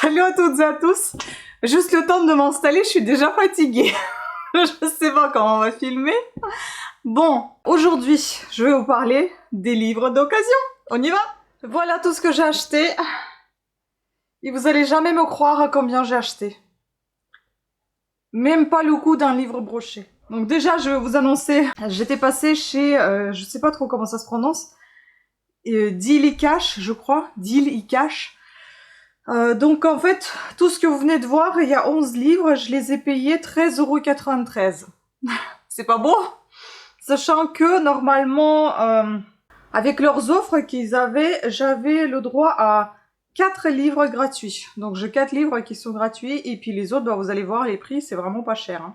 Salut à toutes et à tous. Juste le temps de m'installer, je suis déjà fatiguée. Je sais pas comment on va filmer. Bon, aujourd'hui, je vais vous parler des livres d'occasion. On y va? Voilà tout ce que j'ai acheté. Et vous allez jamais me croire à combien j'ai acheté. Même pas le coût d'un livre broché. Donc déjà, je vais vous annoncer, j'étais passée chez, je sais pas trop comment ça se prononce, Deal iCash, je crois, Deal iCash. Donc en fait, tout ce que vous venez de voir, il y a 11 livres, je les ai payés 13,93 €. C'est pas beau? Sachant que normalement, avec leurs offres qu'ils avaient, j'avais le droit à 4 livres gratuits. Donc j'ai 4 livres qui sont gratuits, et puis les autres, bah, vous allez voir les prix, c'est vraiment pas cher, hein.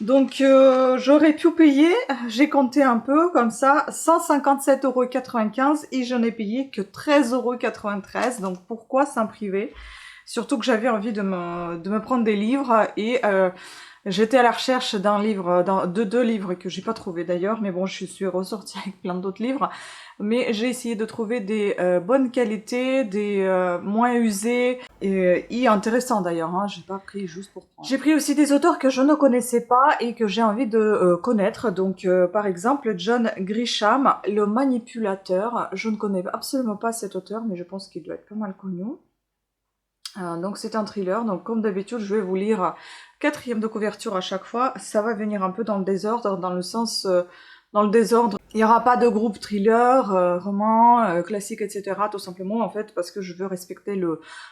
Donc j'aurais pu payer, j'ai compté un peu comme ça, 157,95 € et je n'ai payé que 13,93 €. Donc pourquoi s'en priver? Surtout que j'avais envie de me prendre des livres et j'étais à la recherche d'un livre, de 2 livres que j'ai pas trouvé d'ailleurs, mais bon, je suis ressortie avec plein d'autres livres. Mais j'ai essayé de trouver des bonnes qualités, des moins usés et intéressants d'ailleurs, hein. J'ai pas pris juste pour prendre. J'ai pris aussi des auteurs que je ne connaissais pas et que j'ai envie de connaître. Donc par exemple John Grisham, Le Manipulateur. Je ne connais absolument pas cet auteur, mais je pense qu'il doit être pas mal connu. Donc c'est un thriller, donc comme d'habitude je vais vous lire 4e de couverture à chaque fois. Ça va venir un peu dans le désordre, dans le sens... dans le désordre, il n'y aura pas de groupe thriller, roman, classique, etc. Tout simplement en fait parce que je veux respecter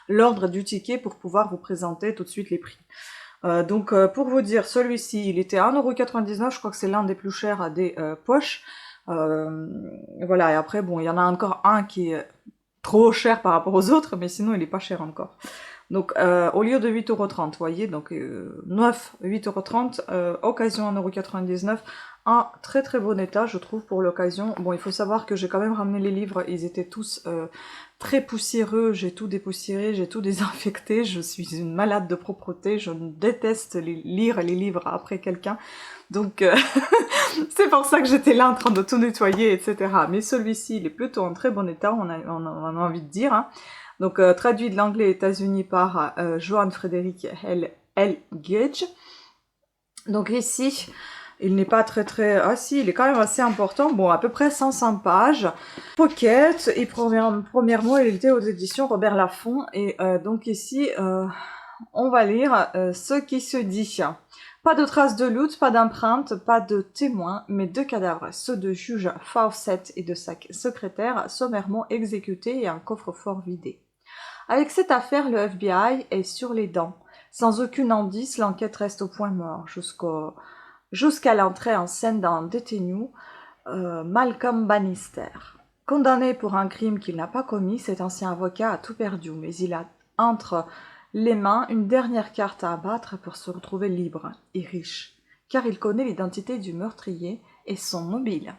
l'ordre du ticket pour pouvoir vous présenter tout de suite les prix. Donc pour vous dire, celui-ci il était à 1,99 €, je crois que c'est l'un des plus chers des poches. Voilà, et après bon, il y en a encore un qui est trop cher par rapport aux autres, mais sinon il est pas cher encore. Donc au lieu de 8,30 €, vous voyez, donc 8,30 €, occasion 1,99 €, un très très bon état je trouve pour l'occasion. Bon, il faut savoir que j'ai quand même ramené les livres, ils étaient tous très poussiéreux, j'ai tout dépoussiéré, j'ai tout désinfecté, je suis une malade de propreté, je déteste lire les livres après quelqu'un. Donc c'est pour ça que j'étais là en train de tout nettoyer, etc. Mais celui-ci, il est plutôt en très bon état, on a envie de dire, hein. Donc traduit de l'anglais États-Unis par Joan Frederick L. Gage. Donc ici, il n'est pas très... Ah si, il est quand même assez important. Bon, à peu près 105 pages. Pocket, et premièrement, il était aux éditions Robert Laffont. Et donc ici, on va lire ce qui se dit. Pas de traces de loot, pas d'empreintes, pas de témoins, mais 2 cadavres, ceux de juge Fawcett et de sa secrétaire, sommairement exécutés et un coffre-fort vidé. Avec cette affaire, le FBI est sur les dents. Sans aucun indice, l'enquête reste au point mort, jusqu'à l'entrée en scène d'un détenu, Malcolm Bannister. Condamné pour un crime qu'il n'a pas commis, cet ancien avocat a tout perdu, mais il a entre les mains une dernière carte à abattre pour se retrouver libre et riche, car il connaît l'identité du meurtrier et son mobile.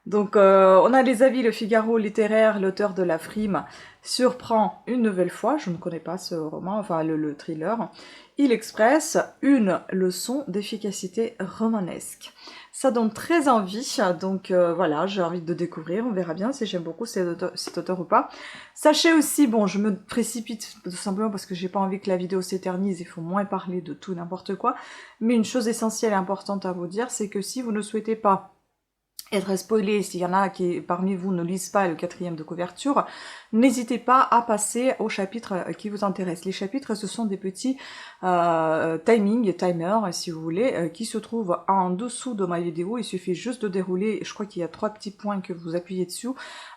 Donc on a les avis, Le Figaro littéraire, l'auteur de La Frime surprend une nouvelle fois, je ne connais pas ce roman, enfin le thriller. Il expresse une leçon d'efficacité romanesque. Ça donne très envie, donc voilà, j'ai envie de découvrir, on verra bien si j'aime beaucoup cet auteur ou pas. Sachez aussi, bon, je me précipite tout simplement parce que j'ai pas envie que la vidéo s'éternise, il faut moins parler de tout n'importe quoi, mais une chose essentielle et importante à vous dire, c'est que si vous ne souhaitez pas être spoilé, s'il y en a qui parmi vous ne lisent pas le 4e de couverture, n'hésitez pas à passer au chapitre qui vous intéresse. Les chapitres, ce sont des petits timers, si vous voulez, qui se trouvent en dessous de ma vidéo. Il suffit juste de dérouler, je crois qu'il y a 3 petits points que vous appuyez dessus,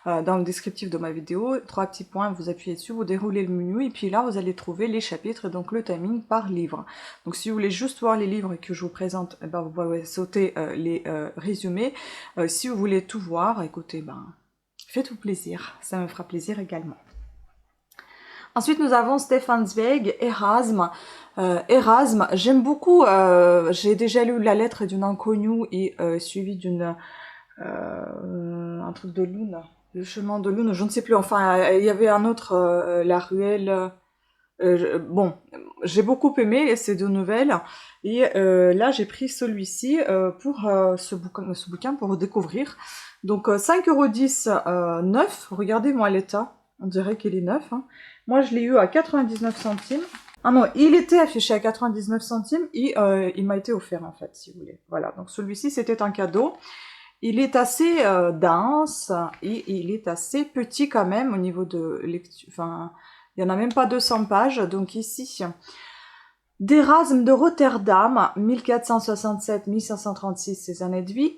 dans le descriptif de ma vidéo, 3 petits points, vous appuyez dessus, vous déroulez le menu, et puis là, vous allez trouver les chapitres, donc le timing par livre. Donc si vous voulez juste voir les livres que je vous présente, eh ben, vous pouvez sauter les résumés. Si vous voulez tout voir, écoutez, ben, faites-vous plaisir, ça me fera plaisir également. Ensuite, nous avons Stefan Zweig, Erasme. Erasme, j'aime beaucoup, j'ai déjà lu La lettre d'une inconnue et suivi d'une... un truc de Lune, Le chemin de Lune, je ne sais plus, enfin, il y avait un autre, La ruelle... bon, j'ai beaucoup aimé ces 2 nouvelles, et là j'ai pris celui-ci pour ce bouquin pour découvrir. Donc 5,10 € neuf, regardez-moi l'état, on dirait qu'il est neuf, hein. Moi, je l'ai eu à 99 centimes. Ah non, il était affiché à 99 centimes et il m'a été offert, en fait, si vous voulez. Voilà, donc celui-ci, c'était un cadeau. Il est assez dense et il est assez petit quand même au niveau de lecture. Enfin, il n'y en a même pas 200 pages, donc ici... D'Erasme de Rotterdam, 1467-1536, ses années de vie.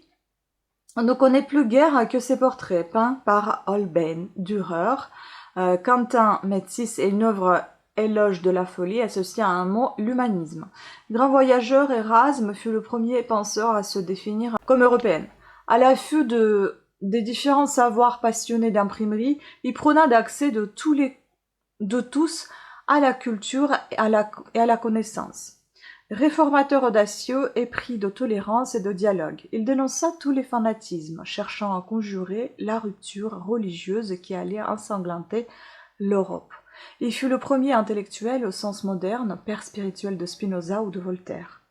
On ne connaît plus guère que ses portraits peints par Holbein, Dürer, Quentin Métis et une œuvre éloge de la folie associée à un mot, l'humanisme. Grand voyageur, Erasme fut le premier penseur à se définir comme européenne. À l'affût des différents savoirs passionnés d'imprimerie, il prôna d'accès de tous à la culture et à la connaissance. Réformateur audacieux, épris de tolérance et de dialogue, il dénonça tous les fanatismes, cherchant à conjurer la rupture religieuse qui allait ensanglanter l'Europe. Il fut le premier intellectuel au sens moderne, père spirituel de Spinoza ou de Voltaire.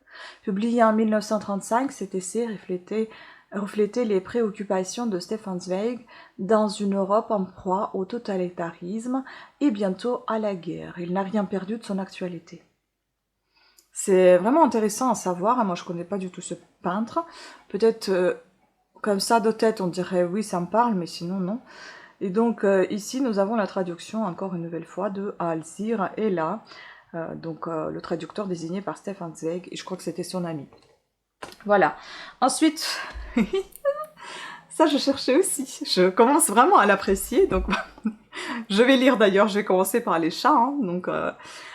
Publié en 1935, cet essai reflétait les préoccupations de Stefan Zweig dans une Europe en proie au totalitarisme et bientôt à la guerre. Il n'a rien perdu de son actualité. C'est vraiment intéressant à savoir, moi je connais pas du tout ce peintre, peut-être comme ça de tête on dirait oui ça me parle, mais sinon non. Et donc ici nous avons la traduction encore une nouvelle fois de Alzire Ella, le traducteur désigné par Stefan Zweig, et je crois que c'était son ami. Voilà. Ensuite, ça je cherchais aussi, je commence vraiment à l'apprécier, donc je vais lire d'ailleurs, je vais commencer par les chats, hein, donc...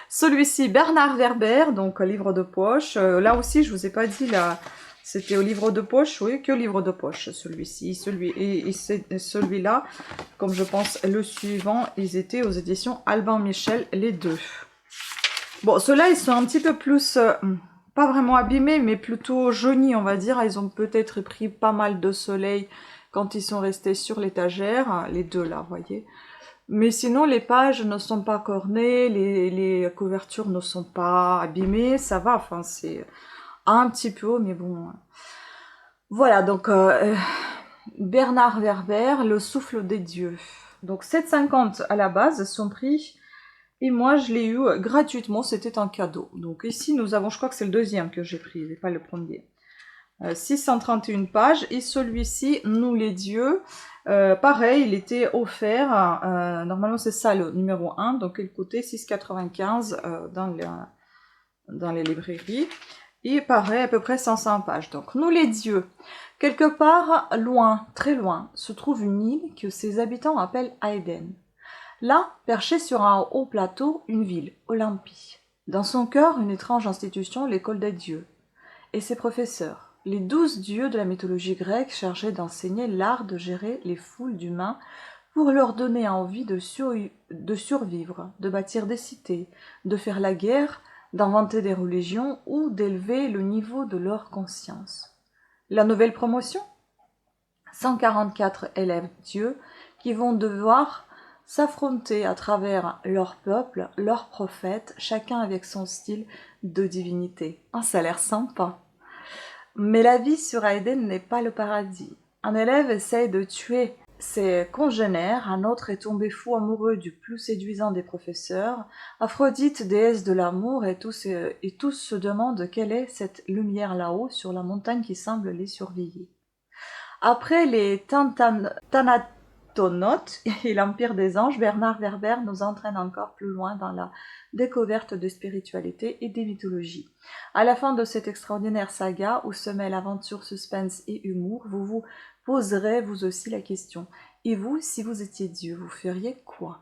Celui-ci, Bernard Werber, donc livre de poche. Là aussi, je vous ai pas dit, là, c'était au livre de poche, oui, que livre de poche, celui-ci. Celui-là, comme je pense le suivant, ils étaient aux éditions Albin Michel, les deux. Bon, ceux-là, ils sont un petit peu plus, pas vraiment abîmés, mais plutôt jaunis, on va dire. Ils ont peut-être pris pas mal de soleil quand ils sont restés sur l'étagère. Les deux, là, vous voyez. Mais sinon, les pages ne sont pas cornées, les couvertures ne sont pas abîmées, ça va, enfin, c'est un petit peu haut, mais bon. Voilà, donc, Bernard Werber, Le souffle des dieux. Donc, 7,50 à la base, son prix, et moi, je l'ai eu gratuitement, c'était un cadeau. Donc, ici, nous avons, je crois que c'est le deuxième que j'ai pris, et pas le premier. 631 pages, et celui-ci, Nous les dieux, pareil, il était offert, normalement c'est ça le numéro 1, donc il coûtait 6,95 dans les librairies, et pareil, à peu près 105 pages. Donc, Nous les dieux, quelque part loin, très loin, se trouve une île que ses habitants appellent Aiden. Là, perchée sur un haut plateau, une ville, Olympie. Dans son cœur, une étrange institution, l'école des dieux, et ses professeurs. Les 12 dieux de la mythologie grecque chargés d'enseigner l'art de gérer les foules d'humains pour leur donner envie de survivre, de bâtir des cités, de faire la guerre, d'inventer des religions ou d'élever le niveau de leur conscience. La nouvelle promotion ? 144 élèves dieux qui vont devoir s'affronter à travers leur peuple, leurs prophètes, chacun avec son style de divinité. Ah, ça a l'air sympa. Mais la vie sur Aiden n'est pas le paradis. Un élève essaye de tuer ses congénères, un autre est tombé fou amoureux du plus séduisant des professeurs. Aphrodite, déesse de l'amour, et tous se demandent quelle est cette lumière là-haut sur la montagne qui semble les surveiller. Après les Thanatonautes et l'Empire des Anges, Bernard Werber nous entraîne encore plus loin dans la découverte de spiritualité et des mythologies. À la fin de cette extraordinaire saga, où se mêlent aventure, suspense et humour, vous vous poserez vous aussi la question. Et vous, si vous étiez Dieu, vous feriez quoi ?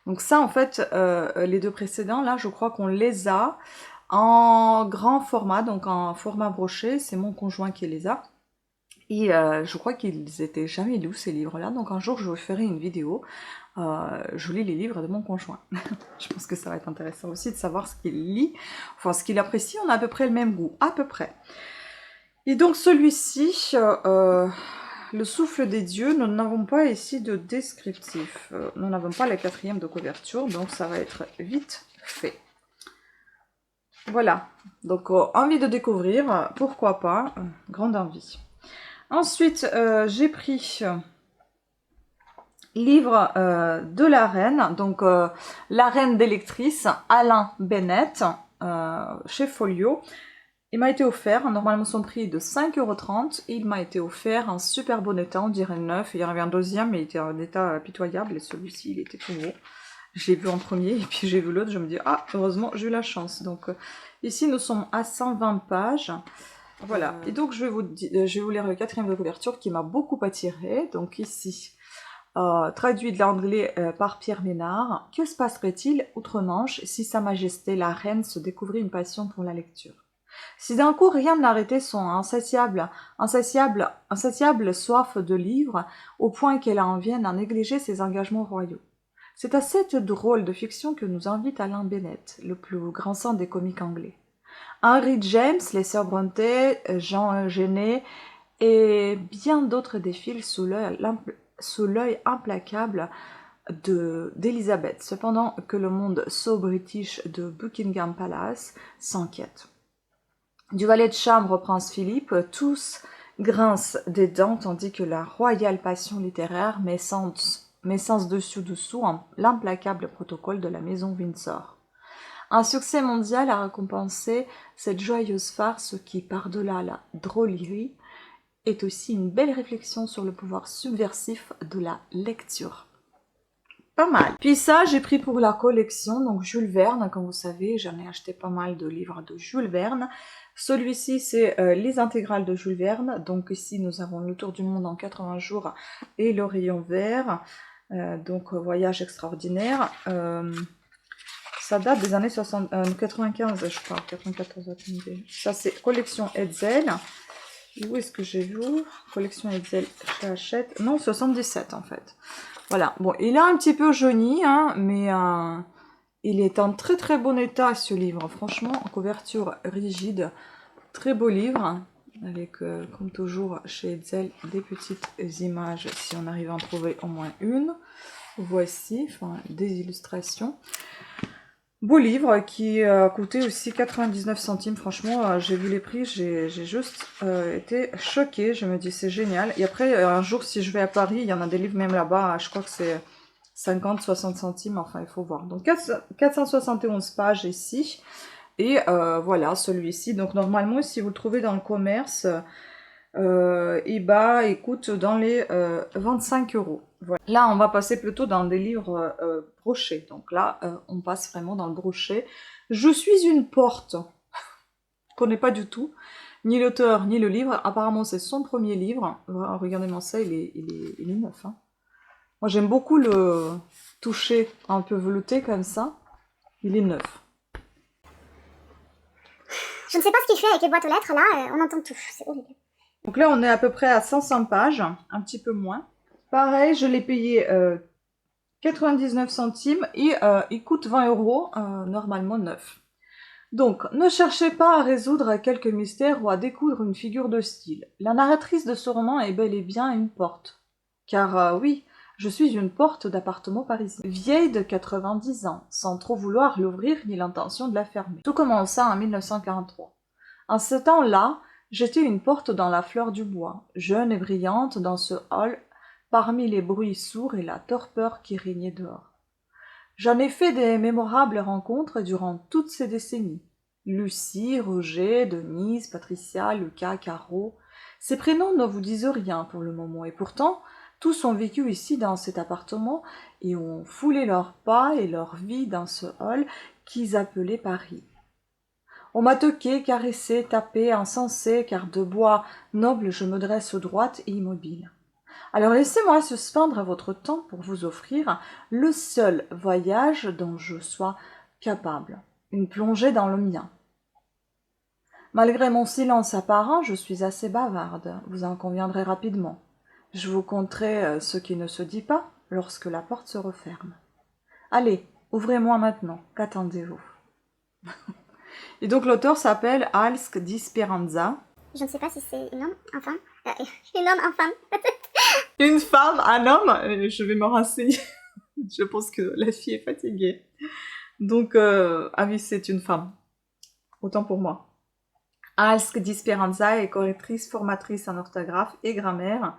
Donc ça, en fait, les deux précédents, là, je crois qu'on les a en grand format, donc en format broché. C'est mon conjoint qui les a. Et je crois qu'ils étaient jamais lus ces livres-là, donc un jour je vous ferai une vidéo, je lis les livres de mon conjoint. Je pense que ça va être intéressant aussi de savoir ce qu'il lit, enfin ce qu'il apprécie, on a à peu près le même goût, à peu près. Et donc celui-ci, Le souffle des dieux, nous n'avons pas ici de descriptif, nous n'avons pas la 4e de couverture, donc ça va être vite fait. Voilà, donc envie de découvrir, pourquoi pas, grande envie. Ensuite, j'ai pris livre de la reine, donc la reine des lectrices, Alain Bennett, chez Folio. Il m'a été offert, normalement son prix est de 5,30 €, et il m'a été offert en super bon état, on dirait neuf. Il y en avait un deuxième, mais il était en état pitoyable, et celui-ci, il était tout beau. Je l'ai vu en premier, et puis j'ai vu l'autre, je me dis, ah, heureusement, j'ai eu la chance. Donc ici, nous sommes à 120 pages. Voilà, et donc je vais vous lire le quatrième de couverture qui m'a beaucoup attiré. Donc ici, traduit de l'anglais par Pierre Ménard. Que se passerait-il outre-Manche si Sa Majesté la Reine se découvrit une passion pour la lecture? Si d'un coup rien n'arrêtait son insatiable soif de livres, au point qu'elle en vienne à négliger ses engagements royaux. C'est à cette drôle de fiction que nous invite Alain Bennett, le plus grand sang des comiques anglais. Henry James, les sœurs Brontë, Jean Genet et bien d'autres défilent sous l'œil implacable d'Elizabeth, cependant que le monde so-british de Buckingham Palace s'inquiète. Du valet de chambre au prince Philippe, tous grincent des dents tandis que la royale passion littéraire met sens dessus-dessous l'implacable protocole de la maison Windsor. Un succès mondial a récompensé cette joyeuse farce qui, par-delà la drôlerie, est aussi une belle réflexion sur le pouvoir subversif de la lecture. Pas mal. Puis ça, j'ai pris pour la collection, donc Jules Verne, comme vous savez, j'en ai acheté pas mal de livres de Jules Verne. Celui-ci, c'est les intégrales de Jules Verne. Donc ici, nous avons Le Tour du monde en 80 jours et L'Oreillon vert. Donc Voyage extraordinaire. Ça date des années 95, je crois, 94, attendez. Ça, c'est collection Hetzel. Et où est-ce que j'ai vu? Collection Hetzel, je l'achète. Non, 77 en fait. Voilà, bon, il est un petit peu jauni, hein, mais il est en très très bon état ce livre. Franchement, couverture rigide, très beau livre, avec, comme toujours chez Hetzel, des petites images, si on arrive à en trouver au moins une. Voici, enfin, des illustrations. Beau livre qui a coûté aussi 99 centimes. Franchement, j'ai vu les prix, j'ai juste été choquée. Je me dis c'est génial. Et après, un jour, si je vais à Paris, il y en a des livres même là-bas, je crois que c'est 50-60 centimes. Enfin, il faut voir. Donc 471 pages ici. Et voilà, celui-ci. Donc normalement, si vous le trouvez dans le commerce, il coûte dans les 25 €. Voilà. Là, on va passer plutôt dans des livres brochés. Donc là, on passe vraiment dans le brochet. Je suis une porte. Je connais pas du tout, ni l'auteur, ni le livre. Apparemment, c'est son premier livre. Regardez-moi ça, il est neuf. Hein. Moi, j'aime beaucoup le toucher un peu velouté comme ça. Il est neuf. Je ne sais pas ce qu'il fait avec les boîtes aux lettres, là, on entend tout. C'est horrible. Donc là, on est à peu près à 105 pages, un petit peu moins. Pareil, je l'ai payé 99 centimes et il coûte 20 €, normalement neuf. Donc, ne cherchez pas à résoudre quelques mystères ou à découdre une figure de style. La narratrice de ce roman est bel et bien une porte. Car oui, je suis une porte d'appartement parisien. Vieille de 90 ans, sans trop vouloir l'ouvrir ni l'intention de la fermer. Tout commença en 1943. En ce temps-là, j'étais une porte dans la fleur du bois, jeune et brillante dans ce hall, parmi les bruits sourds et la torpeur qui régnait dehors. J'en ai fait des mémorables rencontres durant toutes ces décennies. Lucie, Roger, Denise, Patricia, Lucas, Caro. Ces prénoms ne vous disent rien pour le moment, et pourtant, tous ont vécu ici dans cet appartement et ont foulé leurs pas et leur vie dans ce hall qu'ils appelaient Paris. On m'a toqué, caressé, tapé, encensé, car de bois noble je me dresse droite et immobile. Alors laissez-moi suspendre votre temps pour vous offrir le seul voyage dont je sois capable, une plongée dans le mien. Malgré mon silence apparent, je suis assez bavarde, vous en conviendrez rapidement. Je vous conterai ce qui ne se dit pas lorsque la porte se referme. Allez, ouvrez-moi maintenant, qu'attendez-vous? Et donc l'auteur s'appelle Alsk di Speranza. Je ne sais pas si c'est une homme, un femme. Une homme, un femme. Une femme, un homme, je vais me renseigner. Je pense que la fille est fatiguée. Donc, ah oui, c'est une femme. Autant pour moi. Alsk di Speranza est correctrice, formatrice en orthographe et grammaire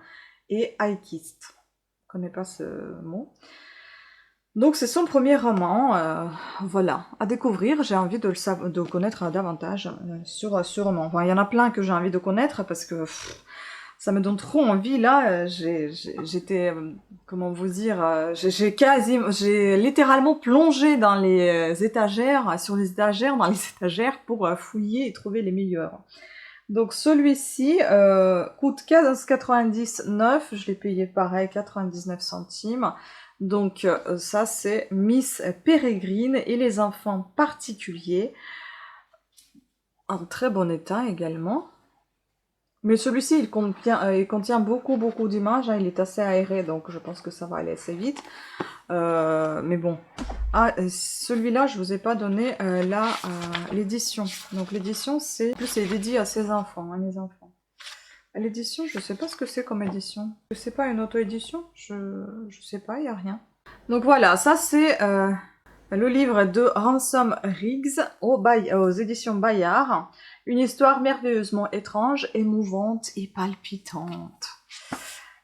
et haïkiste. Je connais pas ce mot. Donc c'est son premier roman, voilà, à découvrir. J'ai envie de le connaître davantage sur ce roman. Enfin, il y en a plein que j'ai envie de connaître parce que ça me donne trop envie. Là, j'étais, comment vous dire, j'ai littéralement plongé dans les étagères, sur les étagères, dans les étagères pour fouiller et trouver les meilleurs. Donc celui-ci coûte 15,99, je l'ai payé pareil, 99 centimes. Donc ça c'est Miss Peregrine et les enfants particuliers, en très bon état également. Mais celui-ci il contient beaucoup d'images, hein, il est assez aéré donc je pense que ça va aller assez vite. Mais bon. Ah, celui-là, je vous ai pas donné l'édition. Donc l'édition, c'est dédié à ses enfants, à mes enfants. L'édition, je sais pas ce que c'est comme édition. C'est pas une auto-édition? Je sais pas, il y a rien. Donc voilà, ça c'est le livre de Ransom Riggs aux éditions Bayard. Une histoire merveilleusement étrange, émouvante et palpitante.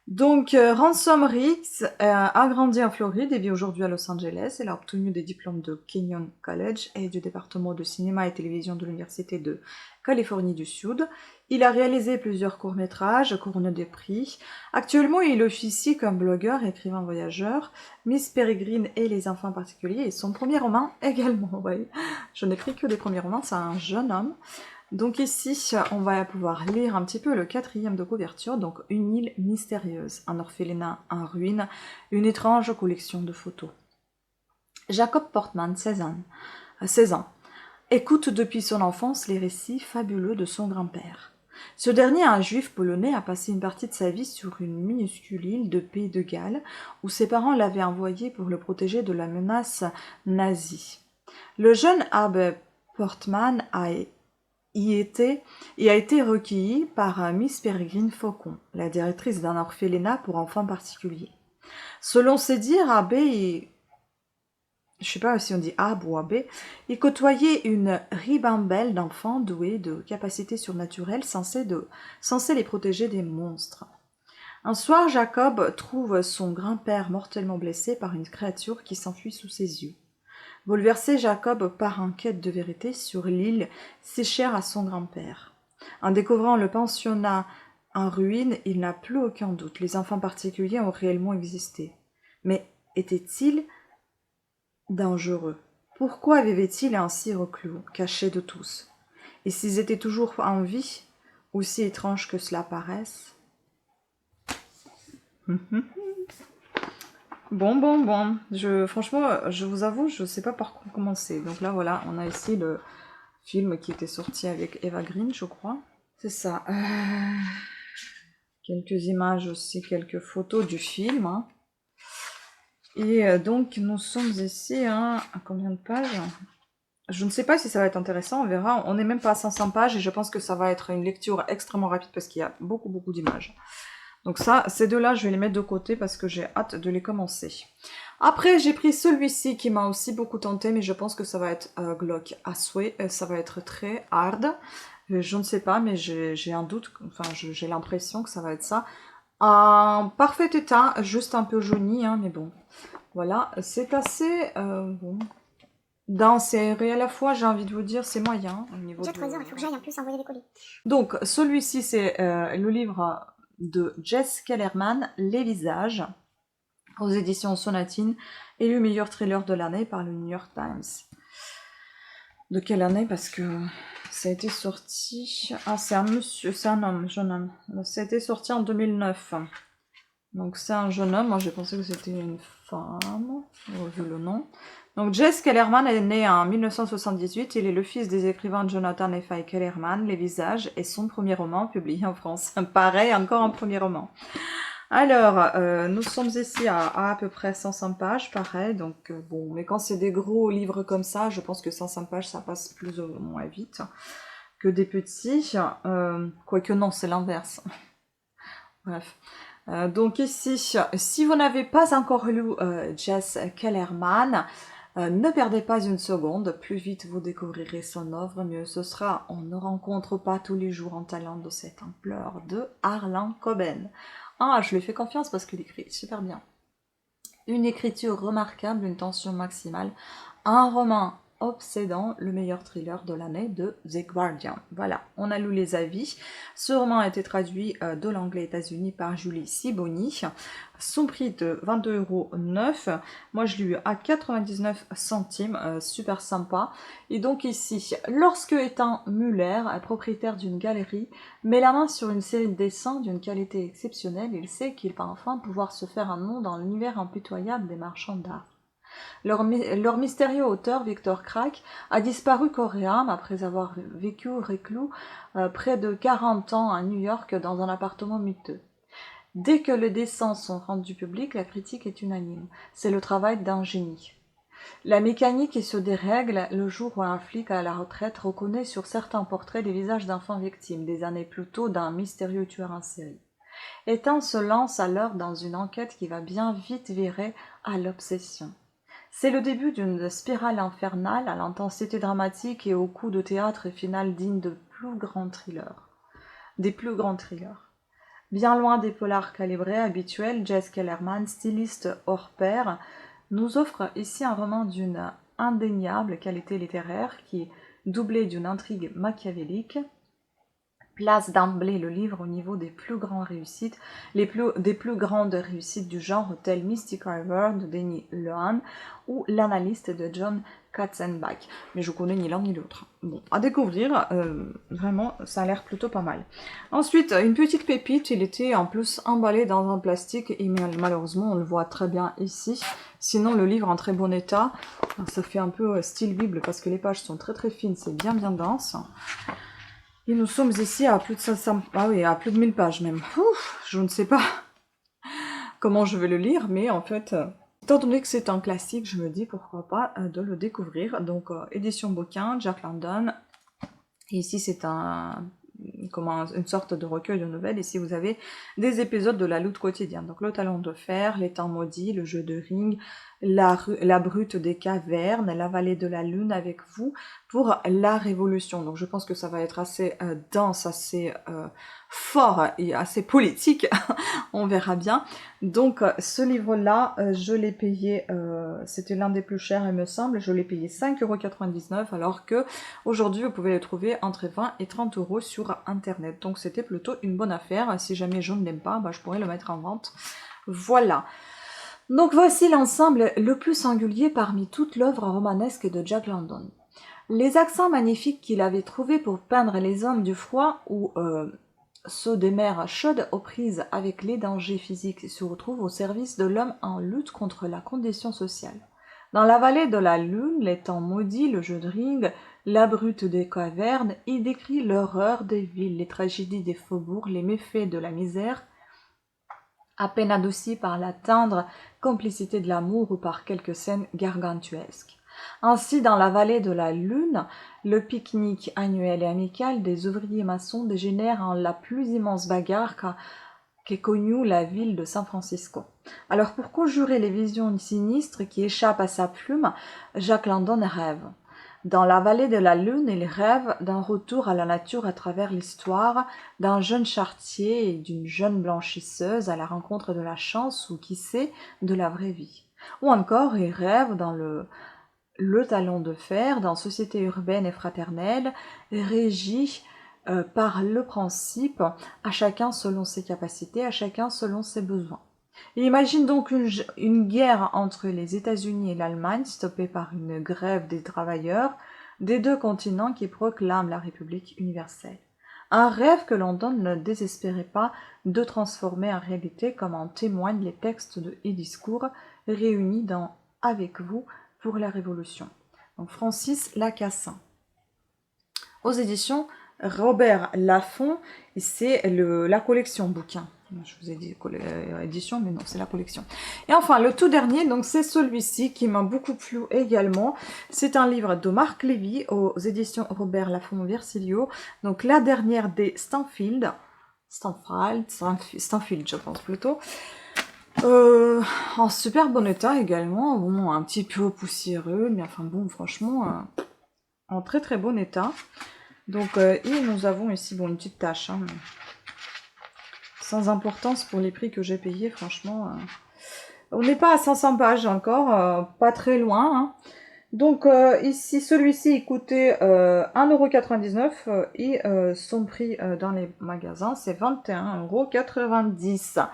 Donc, Ransom Riggs a grandi en Floride et vit aujourd'hui à Los Angeles. Elle a obtenu des diplômes de Kenyon College et du département de cinéma et télévision de l'Université de Californie du Sud. Il a réalisé plusieurs courts-métrages, couronné des prix. Actuellement, il officie comme blogueur et écrivain voyageur. Miss Peregrine et les enfants particuliers et son premier roman également. Ouais. Je n'écris que des premiers romans, c'est un jeune homme. Donc ici, on va pouvoir lire un petit peu le 4e de couverture, donc une île mystérieuse, un orphelinat en ruine, une étrange collection de photos. Jacob Portman, 16 ans, écoute depuis son enfance les récits fabuleux de son grand-père. Ce dernier, un juif polonais, a passé une partie de sa vie sur une minuscule île de Pays de Galles, où ses parents l'avaient envoyé pour le protéger de la menace nazie. Le jeune Abe Portman y a été recueilli par Miss Peregrine Faucon, la directrice d'un orphelinat pour enfants particuliers. Selon ses dires, Abbé, je sais pas si on dit Ab ou Abbé, il côtoyait une ribambelle d'enfants doués de capacités surnaturelles censées les protéger des monstres. Un soir, Jacob trouve son grand-père mortellement blessé par une créature qui s'enfuit sous ses yeux. Bouleversé, Jacob part en quête de vérité sur l'île si chère à son grand-père. En découvrant le pensionnat en ruine, il n'a plus aucun doute. Les enfants particuliers ont réellement existé. Mais étaient-ils dangereux? Pourquoi vivaient-ils ainsi reclus, cachés de tous? Et s'ils étaient toujours en vie, aussi étrange que cela paraisse? Bon. Franchement, je vous avoue, je sais pas par quoi commencer. Donc là, voilà, on a ici le film qui était sorti avec Eva Green, je crois. C'est ça. Quelques images aussi, quelques photos du film. Hein. Et donc, nous sommes ici à combien de pages? Je ne sais pas si ça va être intéressant, on verra. On n'est même pas à 500 pages et je pense que ça va être une lecture extrêmement rapide parce qu'il y a beaucoup d'images. Donc ça, ces deux-là, je vais les mettre de côté parce que j'ai hâte de les commencer. Après, j'ai pris celui-ci qui m'a aussi beaucoup tenté, mais je pense que ça va être glauque à souhait. Ça va être très hard. Je ne sais pas, mais j'ai un doute. Enfin, j'ai l'impression que ça va être ça. En parfait état, juste un peu jauni, hein, mais bon. Voilà, c'est assez bon. Dense et aéré à la fois, j'ai envie de vous dire, c'est moyen au niveau Déjà 3 heures, il faut que j'aille en plus envoyer des colis. Donc, celui-ci, c'est le livre de Jess Kellerman, Les Visages, aux éditions Sonatine, élu meilleur thriller de l'année par le New York Times. De quelle année? Parce que ça a été sorti... Ah, c'est un monsieur, c'est un homme, jeune homme. Ça a été sorti en 2009. Donc c'est un jeune homme, moi j'ai pensé que c'était une femme, vu le nom. Donc Jess Kellerman est né en 1978, il est le fils des écrivains Jonathan et Faye Kellerman, Les Visages, et son premier roman publié en France. Pareil, encore un premier roman. Alors, nous sommes ici à peu près 500 pages, pareil, donc bon, mais quand c'est des gros livres comme ça, je pense que 500 pages, ça passe plus ou moins vite que des petits, quoique non, c'est l'inverse. Bref. Donc ici, si vous n'avez pas encore lu Jess Kellerman, ne perdez pas une seconde, plus vite vous découvrirez son œuvre, mieux ce sera. On ne rencontre pas tous les jours un talent de cette ampleur de Harlan Coben. Ah, je lui fais confiance parce qu'il écrit super bien. Une écriture remarquable, une tension maximale, un roman obsédant, le meilleur thriller de l'année de The Guardian. Voilà, on a lu les avis. Ce roman a été traduit de l'anglais États-Unis par Julie Siboni. Son prix de 22,09 €. Moi, je l'ai eu à 99 centimes, super sympa. Et donc ici, lorsque Ethan Muller, propriétaire d'une galerie, met la main sur une série de dessins d'une qualité exceptionnelle, il sait qu'il va enfin pouvoir se faire un nom dans l'univers impitoyable des marchands d'art. Leur mystérieux auteur, Victor Crack, a disparu corps et âme après avoir vécu reclus près de 40 ans à New York dans un appartement miteux. Dès que les dessins sont rendus publics, la critique est unanime. C'est le travail d'un génie. La mécanique se dérègle le jour où un flic à la retraite reconnaît sur certains portraits des visages d'enfants victimes, des années plus tôt d'un mystérieux tueur en série. Ethan se lance alors dans une enquête qui va bien vite virer à l'obsession. C'est le début d'une spirale infernale à l'intensité dramatique et au coup de théâtre final digne des plus grands thrillers. Bien loin des polars calibrés habituels, Jess Kellerman, styliste hors pair, nous offre ici un roman d'une indéniable qualité littéraire qui, doublé d'une intrigue machiavélique, place d'emblée le livre au niveau des plus grandes réussites, des plus grandes réussites du genre tel Mystic River de Denny Lehane ou L'analyste de John Katzenbach. Mais je connais ni l'un ni l'autre. Bon, à découvrir, vraiment, ça a l'air plutôt pas mal. Ensuite, une petite pépite, il était en plus emballé dans un plastique et malheureusement, on le voit très bien ici. Sinon, le livre en très bon état, ça fait un peu style Bible parce que les pages sont très très fines, c'est bien dense. Et nous sommes ici à plus de 500, ah oui, à plus de 1000 pages même. Ouf, je ne sais pas comment je vais le lire, mais en fait, étant donné que c'est un classique, je me dis pourquoi pas de le découvrir. Donc, édition bouquin, Jack London. Et ici, c'est une sorte de recueil de nouvelles. Ici, vous avez des épisodes de la lutte quotidienne. Donc, le talon de fer, les temps maudits, le jeu de ring, la brute des cavernes, la vallée de la lune avec vous pour la révolution. Donc, je pense que ça va être assez dense, assez fort et assez politique. On verra bien. Donc, ce livre-là, je l'ai payé, c'était l'un des plus chers, il me semble. Je l'ai payé 5,99 €, alors que aujourd'hui, vous pouvez le trouver entre 20 et 30 € sur Internet. Donc, c'était plutôt une bonne affaire. Si jamais je ne l'aime pas, je pourrais le mettre en vente. Voilà. Donc, voici l'ensemble le plus singulier parmi toute l'œuvre romanesque de Jack London. Les accents magnifiques qu'il avait trouvés pour peindre les hommes du froid ou ceux des mers chaudes aux prises avec les dangers physiques se retrouvent au service de l'homme en lutte contre la condition sociale. Dans la vallée de la lune, les temps maudits, le jeu de ring, la brute des cavernes, il décrit l'horreur des villes, les tragédies des faubourgs, les méfaits de la misère, à peine adoucis par la tendre complicité de l'amour ou par quelques scènes gargantuesques. Ainsi, dans la vallée de la Lune, le pique-nique annuel et amical des ouvriers maçons dégénère en la plus immense bagarre qu'ait connue la ville de San Francisco. Alors, pour conjurer les visions sinistres qui échappent à sa plume, Jack London rêve. Dans la vallée de la Lune, il rêve d'un retour à la nature à travers l'histoire, d'un jeune charretier et d'une jeune blanchisseuse à la rencontre de la chance ou, qui sait, de la vraie vie. Ou encore, il rêve dans le talon de fer, dans société urbaine et fraternelle, régie par le principe à chacun selon ses capacités, à chacun selon ses besoins. Il imagine donc une guerre entre les États-Unis et l'Allemagne, stoppée par une grève des travailleurs des deux continents qui proclament la République universelle. Un rêve que London ne désespérait pas de transformer en réalité, comme en témoignent les textes et discours réunis dans « Avec vous » pour la Révolution. Donc Francis Lacassin. Aux éditions Robert Laffont, et c'est la collection bouquin. Je vous ai dit édition, mais non, c'est la collection. Et enfin, le tout dernier, donc c'est celui-ci qui m'a beaucoup plu également. C'est un livre de Marc Lévy aux éditions Robert Laffont Versilio. Donc la dernière des Stanfield, je pense plutôt. En super bon état également, bon, un petit peu poussiéreux, mais enfin bon, franchement, en très très bon état. Donc, et nous avons ici, bon, une petite tache, sans importance pour les prix que j'ai payés, franchement, On n'est pas à 500 pages encore, pas très loin. Hein. Donc ici, celui-ci il coûtait 1,99 € et son prix dans les magasins c'est 21,90 €.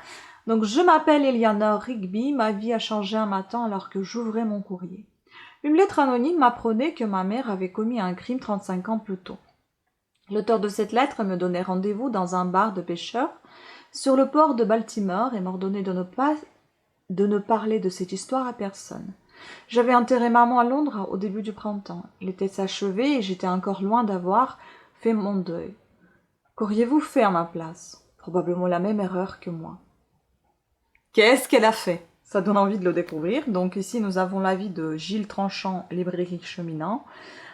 Donc je m'appelle Eleanor Rigby, ma vie a changé un matin alors que j'ouvrais mon courrier. Une lettre anonyme m'apprenait que ma mère avait commis un crime 35 ans plus tôt. L'auteur de cette lettre me donnait rendez-vous dans un bar de pêcheurs sur le port de Baltimore et m'ordonnait de ne parler de cette histoire à personne. J'avais enterré maman à Londres au début du printemps. L'été s'achevait et j'étais encore loin d'avoir fait mon deuil. Qu'auriez-vous fait à ma place? Probablement la même erreur que moi. Qu'est-ce qu'elle a fait? Ça donne envie de le découvrir. Donc ici, nous avons l'avis de Gilles Tranchant, librairie Cheminant.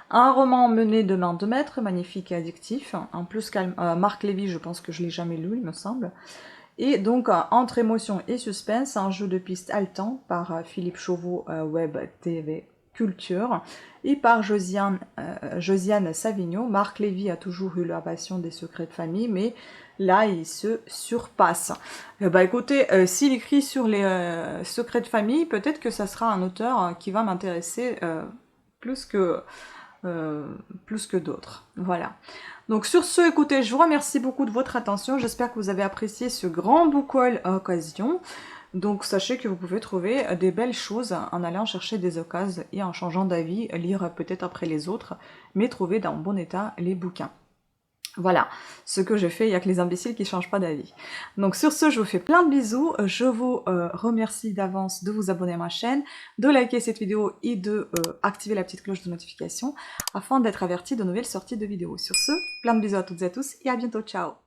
Un roman mené de main de maître, magnifique et addictif. En plus, Marc Lévy, je pense que je l'ai jamais lu, il me semble. Et donc, entre émotion et suspense, un jeu de piste haletant par Philippe Chauveau, Web TV Culture, et par Josiane Savigno. Marc Lévy a toujours eu la passion des secrets de famille, mais là, il se surpasse. Écoutez, s'il écrit sur les secrets de famille, peut-être que ça sera un auteur qui va m'intéresser plus que d'autres. Voilà. Donc sur ce, écoutez, je vous remercie beaucoup de votre attention. J'espère que vous avez apprécié ce grand book haul à occasion. Donc sachez que vous pouvez trouver des belles choses en allant chercher des occasions et en changeant d'avis, lire peut-être après les autres, mais trouver dans bon état les bouquins. Voilà, ce que j'ai fait, il n'y a que les imbéciles qui ne changent pas d'avis. Donc sur ce, je vous fais plein de bisous, je vous remercie d'avance de vous abonner à ma chaîne, de liker cette vidéo et de activer la petite cloche de notification afin d'être averti de nouvelles sorties de vidéos. Sur ce, plein de bisous à toutes et à tous et à bientôt, ciao!